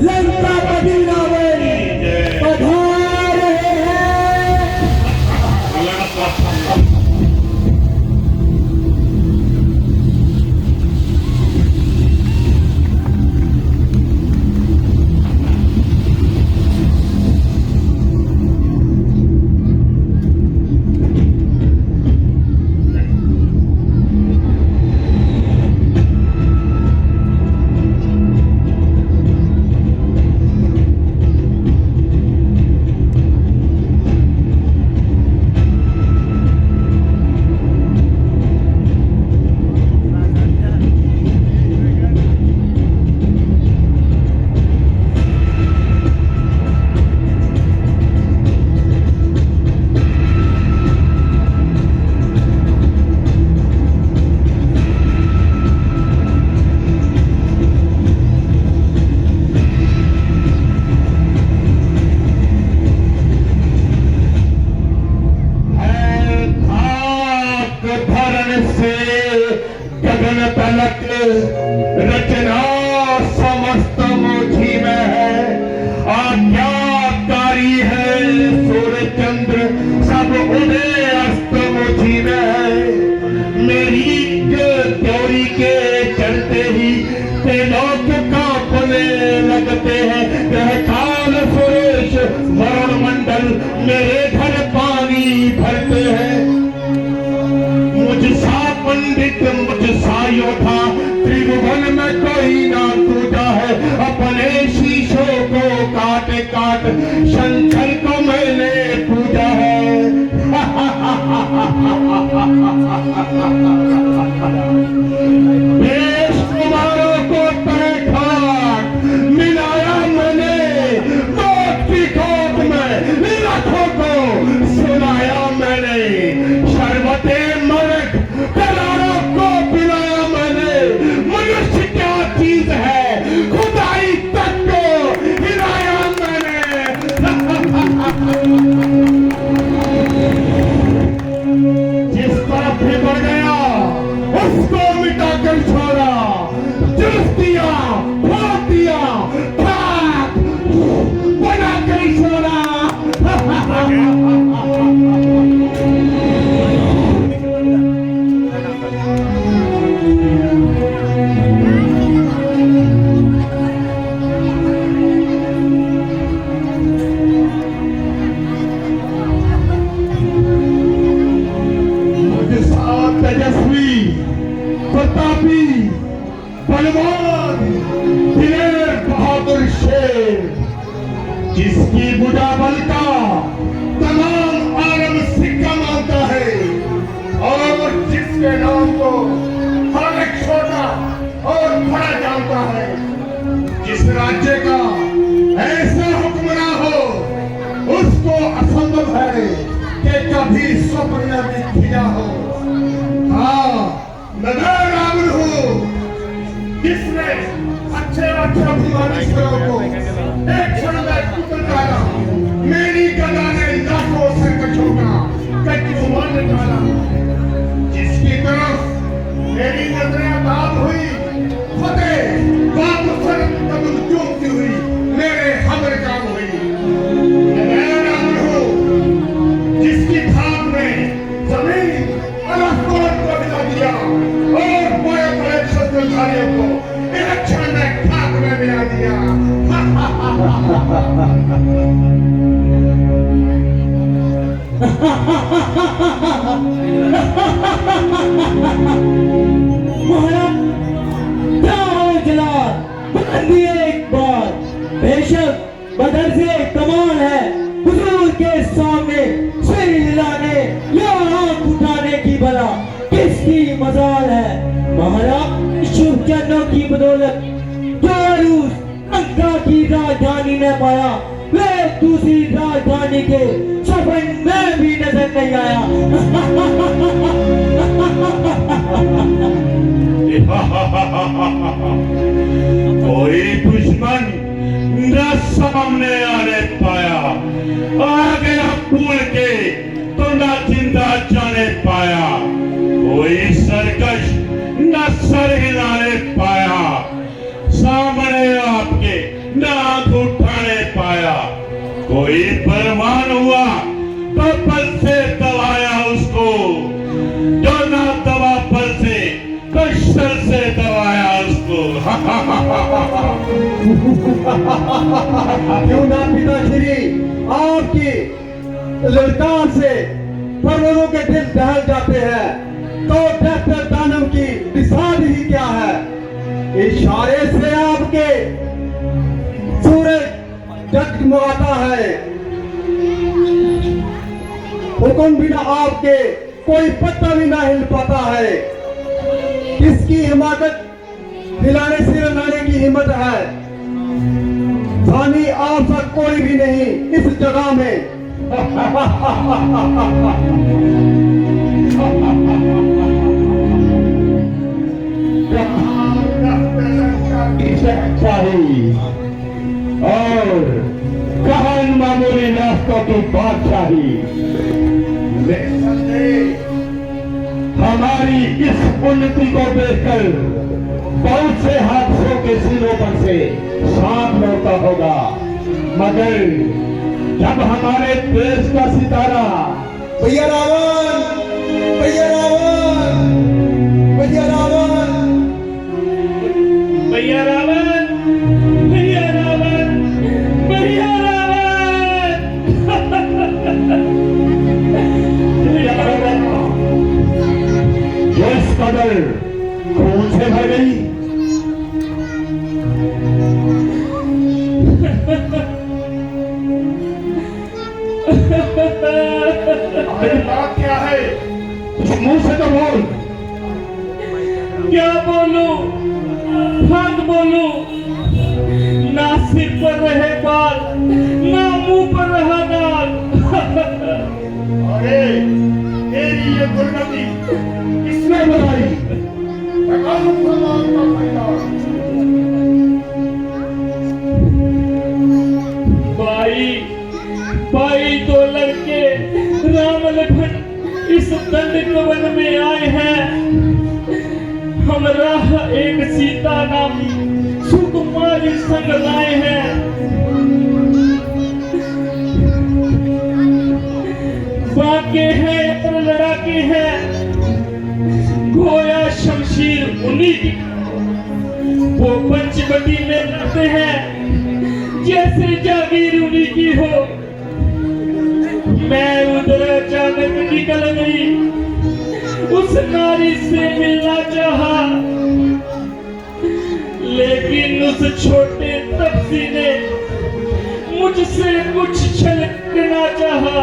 लंकापति रावण पधार रहे हैं। रचना समस्त मुझी में है, आज्ञाकारी है सूर्य चंद्र सब उदय अस्त मुझी में है। मेरी त्योरी के चलते ही त्रिलोक कांपने लगते हैं। यह काल सुरेश वरुण मंडल मेरे घर पानी भरते हैं। मुझ सा पंडित मुझ सा योद्धा त्रिभुवन में कोई ना टूटा है। अपने शीशों को काट काट शंकर को मैंने पूजा है। देश कुमारों को तड़खाट मिलाया मैंने, मौत की खोट में लाखों को सुनाया मैंने। शरबते मर्ग करारों को पिलाया मैंने। मनुष्य क्या चीज है खुदाई तक को हिलाया मैंने। जिस तरफ भी बढ़ गया उसको मिटाकर छोड़ा। जुल्फ दिया फोड़ दिया खाक बनाकर छोड़ा। तेजस्वी प्रतापी बलवान दिलेर बहादुर शेर, जिसकी बुढ़ापन का तमाम आलम सिक्का मानता है और जिसके नाम को हर एक छोटा और बड़ा जानता है। जिस राज्य का ऐसा हुक्मरान हो उसको असंभव है कि कभी स्वप्न में भी खिला हो। हाँ, मैं रावण हूँ जिसने अच्छे अभिमानीश्वरों को एक क्षण में टुकड़ डाला। मेरी गदा ने लाखों सिर को ठोका, कई मान डाला। जिसकी तरफ मेरी नजरें बात हुई फतेह बाप सर कबूल चूमती हुई मेरे हमर काम हुई। मैं रावण हूँ जिसकी थाप में जमीन को मिला दिया और बड़े बड़े शस्त्रधारियों को एक क्षण में खाक में मिला दिया। एक बार बेशक बदर से कमाल है हुजूर के सामने सिर हिलाने या आंख उठाने की बला किसकी मजाल है। महाराज शुभ चरणों की बदौलत जो रूस लंका की राजधानी ने पाया वे दूसरी राजधानी के सपन में भी नजर नहीं आया। कोई दुश्मन न सामने आने पाया, आ गया भूल के तो न जिंदा जाने पाया। कोई सरकश न सर हिलाने पाया, सामने आपके नाक उठाने पाया। कोई बलवान हुआ तो पल से दबाया उसको, जो ना दबा पल से तो शर से दबाया उसको। क्यों ना पिताश्री आपकी ललकार से करोड़ों के दिल दहल जाते हैं, तो डॉक्टर दानव की मिसाल ही क्या है। इशारे से आपके सूरज जगमगाता है, हुक्म बिना आपके कोई पत्ता भी ना हिल पाता है। किसकी हिमाकत हिलाने से हिलाने की हिम्मत है, सानी आप सा कोई भी नहीं इस जगह में। शाही और कहन मामूली नाश्तों की बादशाही। हमारी इस उन्नति को देखकर बहुत से हादसों के सीनों पर से सांप लौटा होगा, मगर जब हमारे देश का सितारा भैया रावण, भैया रावण, भैया रावण, भैया रावण, भैया रावण, भैया रावण। जो इस कदर खून से भर गई, बात क्या है? कुछ मुंह से तो बोल। क्या बोलूं, हद बोलूं, ना सिर पर रहे बाल, ना मुंह पर रहा नाल। अरे तेरी ये दुर्गति किसने बनाई? भाई दो लड़के राम लखन इस दंड वन में आए हैं। हमरा एक सीता नाम सुकुमारी संग लाए हैं। बाके हैं पर लड़ाके हैं, गोया शमशीर उन्हीं की। वो पंचवटी में लड़ते हैं जैसे जागीर उन्हीं की हो। मैं उधर अचानक निकल गई, उस नारी से मिलना चाहा, लेकिन उस छोटे तपसी ने मुझसे कुछ छलकना चाहा।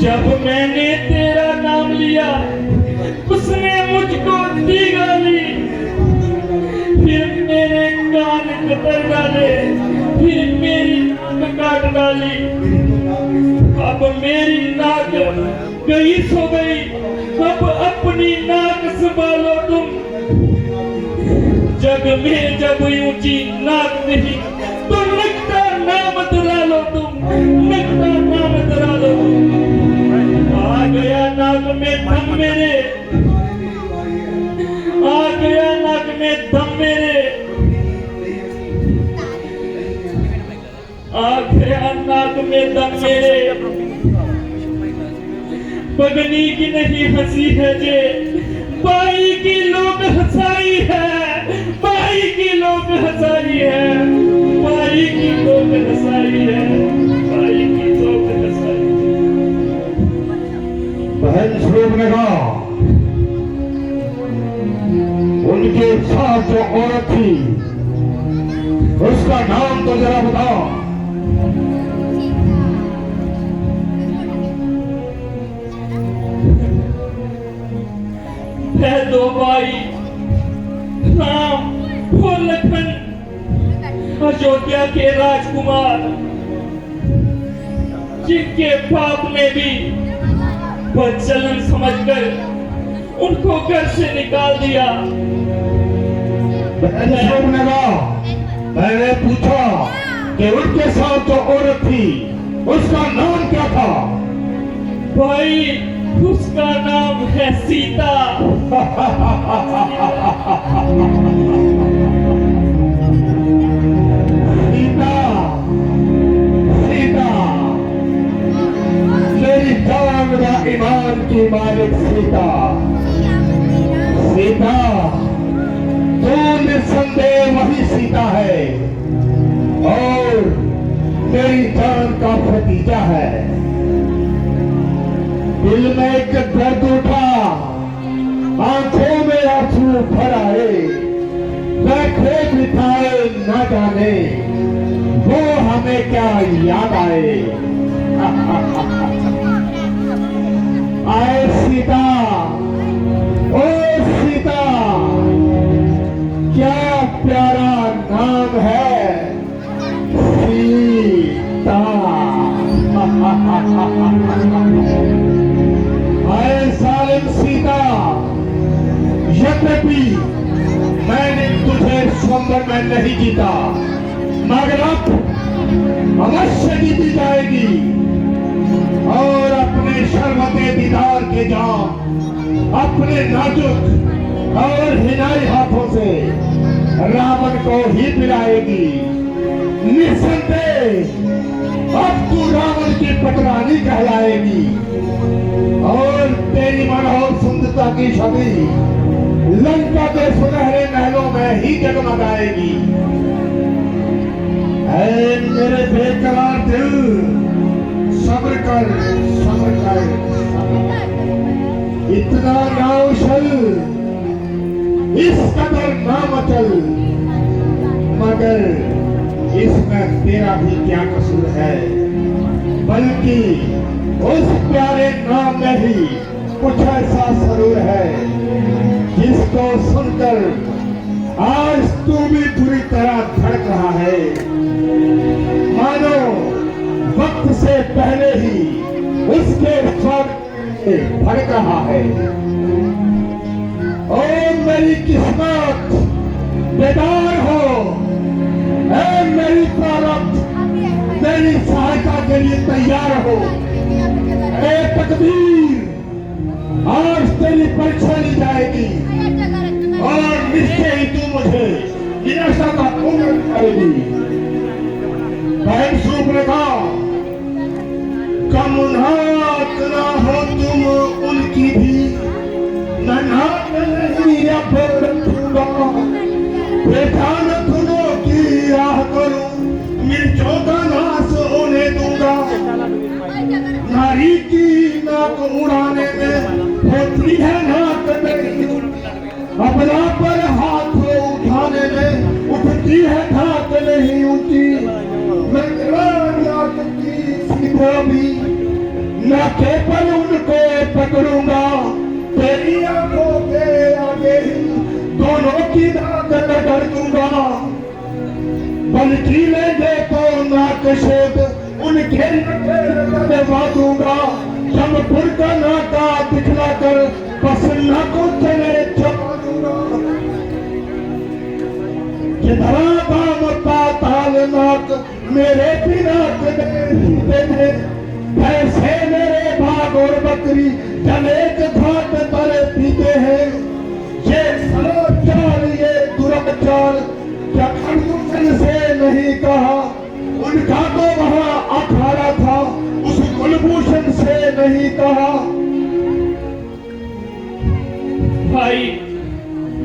जब मैंने तेरा नाम लिया, उसने मुझको दी गाली, फिर मेरे कान कतर डाले, फिर मेरी नाक काट डाली। अब मेरी नाक गई सो गई, अब अपनी नाक संभालो तुम। जग में जब ऊंची नाक नहीं तो नकटा नाम धरा लो तुम, नकटा नाम धरा लो तुम। आ गया नाक में दम मेरे, आ गया नाक में दम मेरे, आ गया नाक में दम मेरे। पगनी की नहीं हंसी है जे, बाई की लोग हंसाई है, बाई की लोग हंसाई है, बाई की लोग हंसाई है, बाई की लोग हंसाई है। बहन स्वरूप ने कहा, उनके साथ जो औरत थी उसका नाम तो जरा बताओ। है दो भाई, राम और लखन, अयोध्या के राजकुमार, जिनके बाप ने भी बदचलन समझकर उनको घर से निकाल दिया। मैंने पूछा कि उनके साथ जो औरत थी उसका नाम क्या था? भाई उसका नाम है सीता। मेरी जान का भतीजा है। दिल में एक दर्द उठा, आंखों में आंसू भर आए, बैठे बिठाए न जाने वो हमें क्या याद आए। आए सीता, ओ सीता, क्या प्यारा नाम है सीता। आए जालिम सीता, यद्यपि मैंने तुझे स्वयंवर में नहीं जीता, मगर अब अवश्य जीती जाएगी और अपने शर्मते दीदार के जाम अपने नाजुक और हिनाई हाथों से रावण को ही पिलाएगी। निस्संदेह अब तू रावण की पटरानी कहलाएगी और तेरी मनोहर सुंदरता की छवि लंका के सुनहरे महलों में ही जगमगाएगी। ऐ मेरे बेकरार दिल, सब्र कर, सब्र कर, इतना ना उछल, इस कदर ना मचल, मगर इसमें तेरा भी क्या कसूर है, बल्कि उस प्यारे नाम में ही कुछ ऐसा जरूर है जिसको सुनकर आज तू भी पूरी तरह धड़क रहा है, मानो वक्त से पहले ही उसके स्वागत में धड़क रहा है। ओ मेरी किस्मत, बेदार हो, ऐ मेरी प्रारब्ध, मेरी सहायता के लिए तैयार हो। ऐ तकदीर, आज तेरी परीक्षा ली जाएगी और निश्चय ही तू मुझे निराशा का उम्र करेगी। बहन सुप्रभा, कम नाक ना हो तुम उनकी भी, न नाक नहीं अब रखूंगा, बेजान खुदों की राह करूं, मिर्चों का नाश होने दूंगा। नारी की नाक उड़ाने में होती है नाक नहीं, अपना पर हाथ उठाने में उठती है धाक नहीं ऊंची। मैं नाक की सीधा भी नाके पर उनको पकड़ूंगा, तेरी आंखों के आगे ही दोनों की नाक कर दूंगा। बल्कि लेंगे तो नाक शेद उनके दबा दूंगा, जमपुर का नाका दिखलाकर पसन्ना को चले छपा दूंगा। जिधरा दाम पाताल नाक मेरे भी नाक दे, ऐसे मेरे भाग और बकरी जब एक घाट पर पीते हैं। ये समाचार, ये दुराचार क्या खरदूषण से नहीं कहा, उनका तो वहां अखाड़ा था, उस कुलभूषण से नहीं कहा। भाई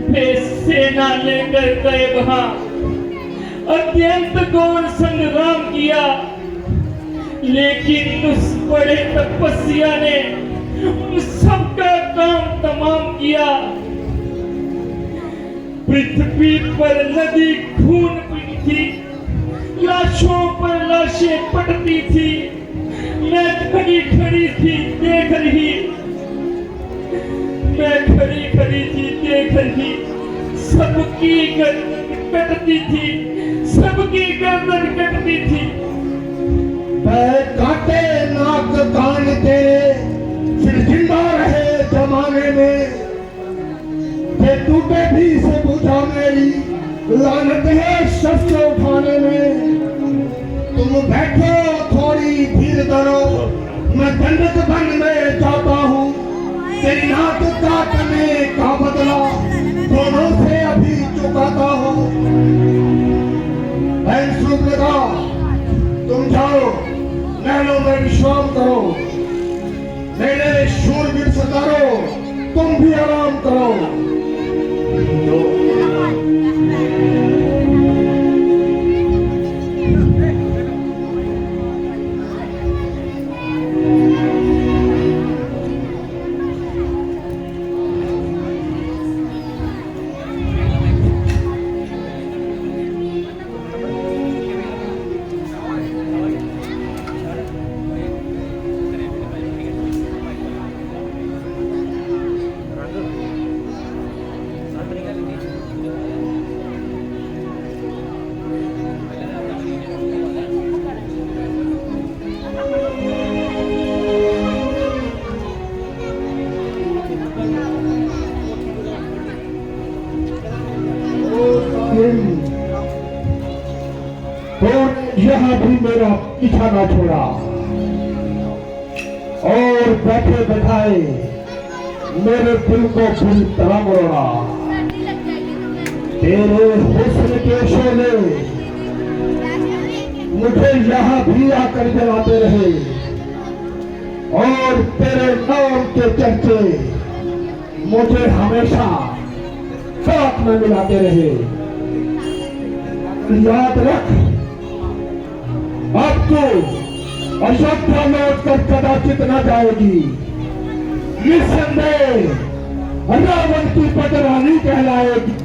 वे सेना लेकर गए वहां, अत्यंत घोर संग्राम किया, लेकिन उस बड़े तपस्या ने उन सबका काम तमाम किया। पृथ्वी पर नदी खून पीती थी, लाशों पर लाशें पड़ती थी, मैं खड़ी खड़ी थी देख रही, मैं खड़ी खड़ी थी देख रही, सबकी गर्दन कटती थी, सबकी गर्दन कटती थी। काटे नाक कान तेरे फिर जिंदा रहे जमाने में, ये टूटे भी से बुझा मेरी लानत है शस्त्र उठाने में। तुम बैठो थोड़ी धीर धरो, मैं दंडक बन में जाता हूँ, तेरी नाक काटने का बदला दोनों से अभी चुकाता हूँ। सुप्रभा, तुम जाओ महलों में विश्राम करो, मेरे शूरवीर सरदारों तुम भी आराम करो। तो यहाँ भी मेरा पीछा ना छोड़ा और बैठे बैठाए मेरे दिल को पूरी तरह मरोड़ा। तेरे हुस्न के शोले मुझे यहाँ भी आकर जलाते रहे और तेरे नाम के चर्चे मुझे हमेशा साथ में मिलाते रहे। याद रख, अब तू अयोध्या लौट कर कदाचित न जाएगी। निस्संदेह रावण की पटरानी कहलाएगी।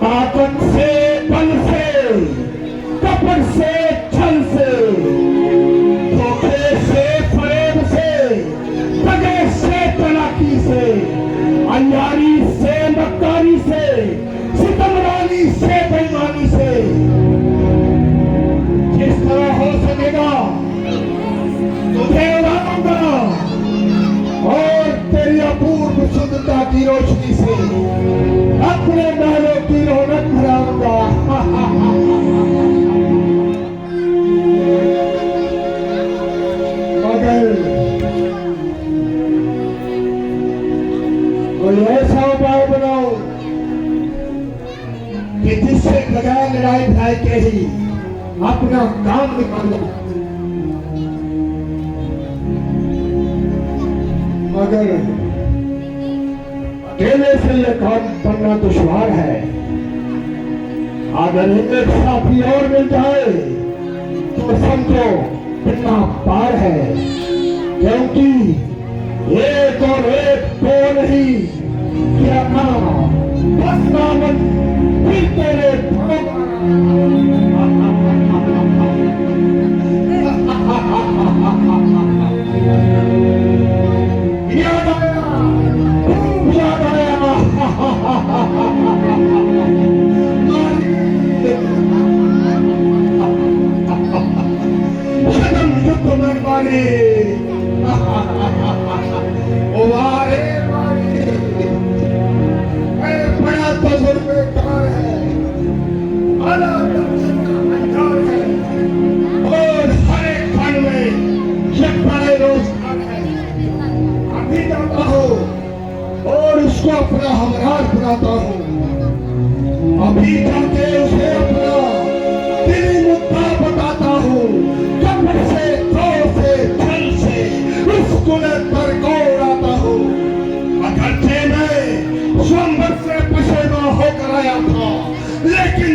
ताकत से, बल से, कपट से, छल से, धोखे से, फरेब से, दगे से, चालाकी से, अयारी से, मक्कारी से, सितमरानी से, बेईमानी से, जिस तरह हो सकेगा तुझे उड़ाऊंगा और तेरी अपूर्व शुद्धता की रोशनी से अपने महलों की रौनक भराऊंगा। मगर कोई ऐसा उपाय बनाओ कि जिससे बगैर लड़ाई भड़ाई के ही अपना काम निकाल लो। मगर अकेले से यह काम करना दुश्वार है। अगर एक साथी और मिल जाए तो समझो कितना पार है, क्योंकि एक और एक दो नहीं, क्या नाम बस नाम फिर तेरे बड़ा तजुर्बेकार है, और हर एक फन में ये बड़े रोजगार है। अभी जाता हूँ और उसको अपना हमराज बनाता हूँ। अभी जाके उसे अपना दिली मुद्दा बताता हूँ। कपड़ से, क्रोध से, छल से उसको पर को उड़ाता हूँ। अगरचे मैं स्वयंवर से पसेना होकर आया था, लेकिन